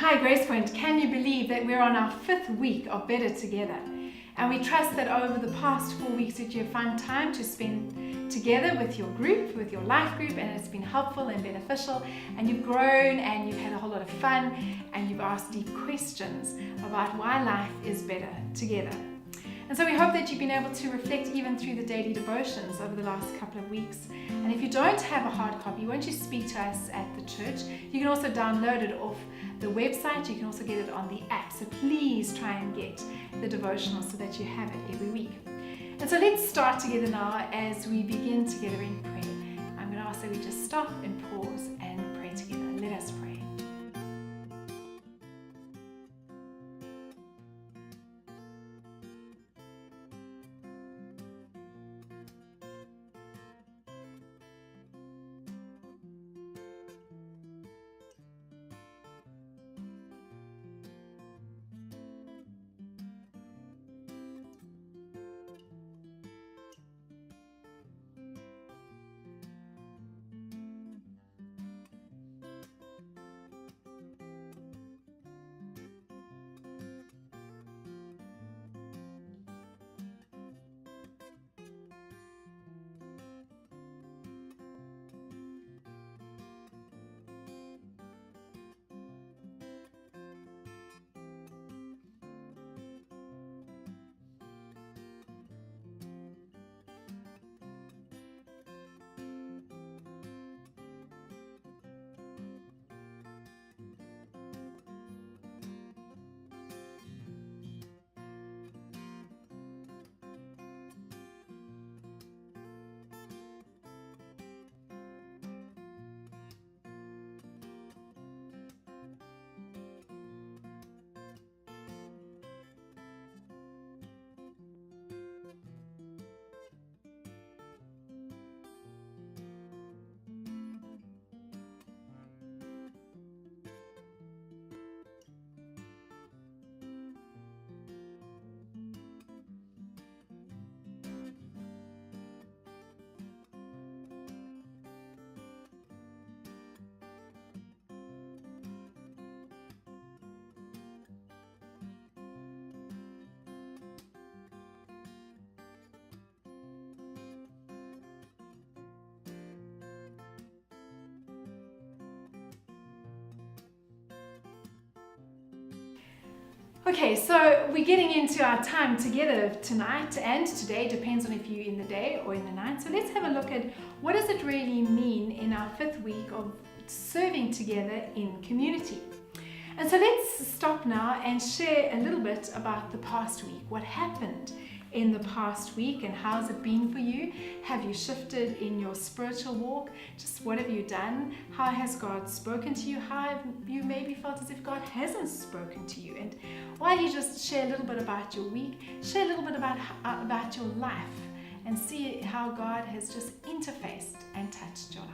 Hi Gracepoint, can you believe that we're on our 5th week of Better Together? And we trust that over the past 4 weeks that you've found time to spend together with your group, with your life group, and it's been helpful and beneficial, and you've grown and you've had a whole lot of fun, and you've asked deep questions about why life is better together. And so we hope that you've been able to reflect even through the daily devotions over the last couple of weeks. And if you don't have a hard copy, won't you speak to us at the church? You can also download it off the website. You can also get it on the app. So please try and get the devotional so that you have it every week. And so let's start together now as we begin together in prayer. I'm going to ask that we just stop and pause and pray together. Let us pray. Okay, so we're getting into our time together tonight and today, depends on if you're in the day or in the night. So let's have a look at what does it really mean in our 5th week of serving together in community. And so let's stop now and share a little bit about the past week. What happened in the past week and how's it been for you? Have you shifted in your spiritual walk? Just what have you done? How has God spoken to you? How have you maybe felt as if God hasn't spoken to you? And why don't you just share a little bit about your week, share a little bit about your life, and see how God has just interfaced and touched your life.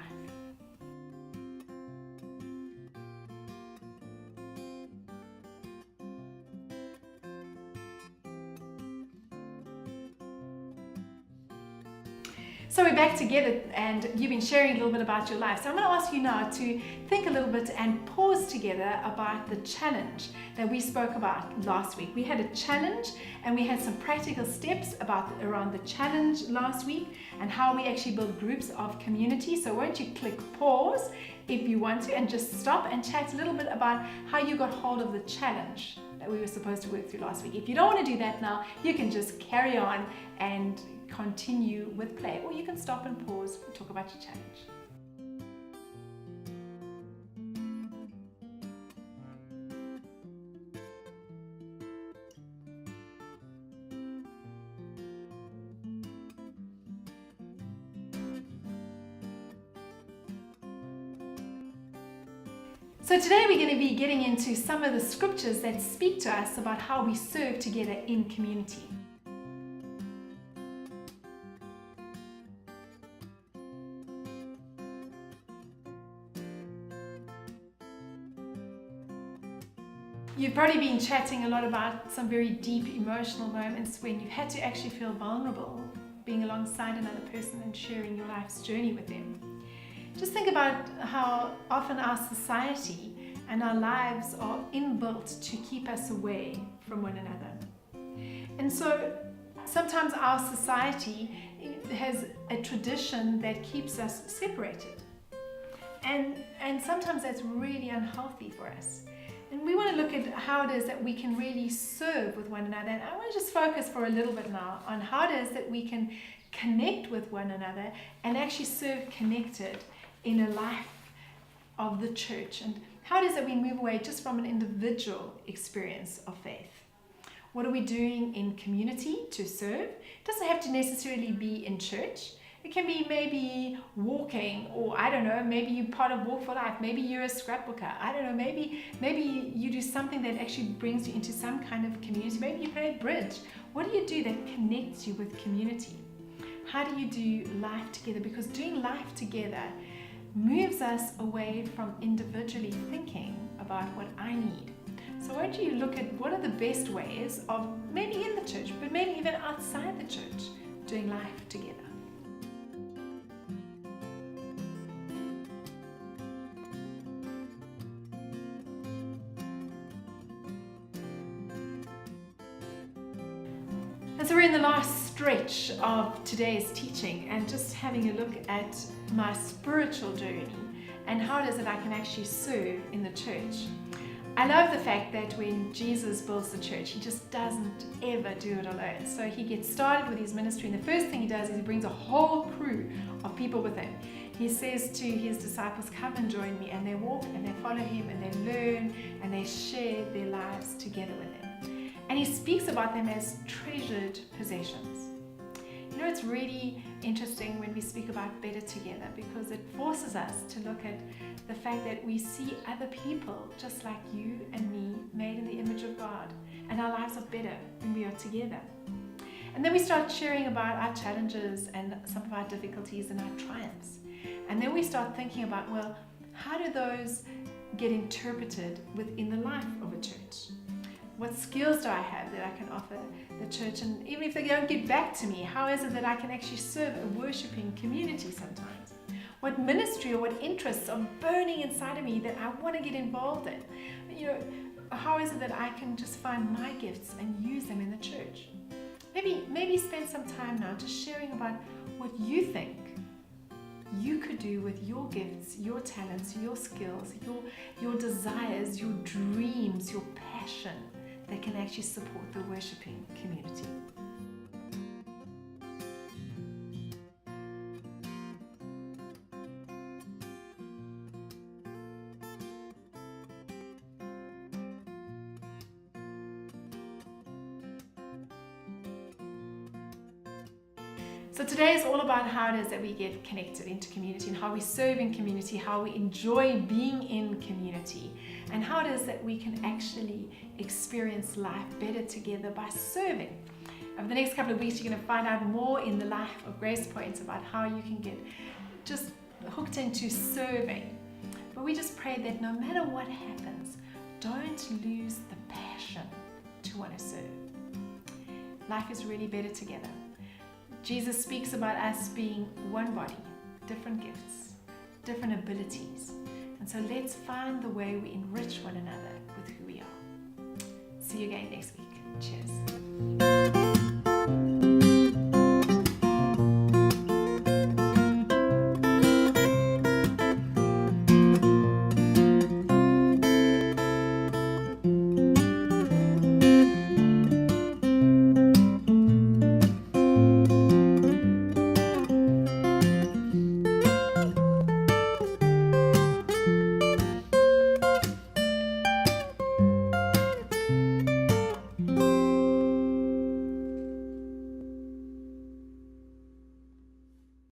So we're back together and you've been sharing a little bit about your life. So I'm going to ask you now to think a little bit and pause together about the challenge that we spoke about last week. We had a challenge and we had some practical steps around the challenge last week and how we actually build groups of community. So won't you click pause if you want to and just stop and chat a little bit about how you got hold of the challenge that we were supposed to work through last week. If you don't want to do that now, you can just carry on and continue with play, or you can stop and pause and talk about your challenge. So today we're going to be getting into some of the scriptures that speak to us about how we serve together in community. You've probably been chatting a lot about some very deep emotional moments when you've had to actually feel vulnerable, being alongside another person and sharing your life's journey with them. Just think about how often our society and our lives are inbuilt to keep us away from one another. And so sometimes our society has a tradition that keeps us separated. And sometimes that's really unhealthy for us. And we want to look at how it is that we can really serve with one another. And I want to just focus for a little bit now on how it is that we can connect with one another and actually serve connected in a life of the church, and how it is that we move away just from an individual experience of faith. What are we doing in community to serve? It doesn't have to necessarily be in church. It can be maybe walking, or I don't know, maybe you're part of Walk for Life, maybe you're a scrapbooker, I don't know, maybe you do something that actually brings you into some kind of community, maybe you play bridge. What do you do that connects you with community? How do you do life together? Because doing life together moves us away from individually thinking about what I need. So why don't you look at what are the best ways of, maybe in the church, but maybe even outside the church, doing life together. And so we're in the last stretch of today's teaching and just having a look at my spiritual journey and how it is that I can actually serve in the church. I love the fact that when Jesus builds the church, he just doesn't ever do it alone. So he gets started with his ministry, and the first thing he does is he brings a whole crew of people with him. He says to his disciples, come and join me, and they walk and they follow him and they learn and they share their lives together with him. And he speaks about them as treasured possessions. You know, it's really interesting when we speak about better together, because it forces us to look at the fact that we see other people just like you and me, made in the image of God, and our lives are better when we are together. And then we start sharing about our challenges and some of our difficulties and our triumphs. And then we start thinking about, well, how do those get interpreted within the life of a church? What skills do I have that I can offer the church? And even if they don't get back to me, how is it that I can actually serve a worshiping community sometimes? What ministry or what interests are burning inside of me that I want to get involved in? You know, how is it that I can just find my gifts and use them in the church? Maybe spend some time now just sharing about what you think you could do with your gifts, your talents, your skills, your desires, your dreams, your passion, that can actually support the worshiping community. So today is all about how it is that we get connected into community and how we serve in community, how we enjoy being in community, and how it is that we can actually experience life better together by serving. Over the next couple of weeks, you're going to find out more in the life of Gracepoint about how you can get just hooked into serving. But we just pray that no matter what happens, don't lose the passion to want to serve. Life is really better together. Jesus speaks about us being one body, different gifts, different abilities. And so let's find the way we enrich one another with who we are. See you again next week. Cheers.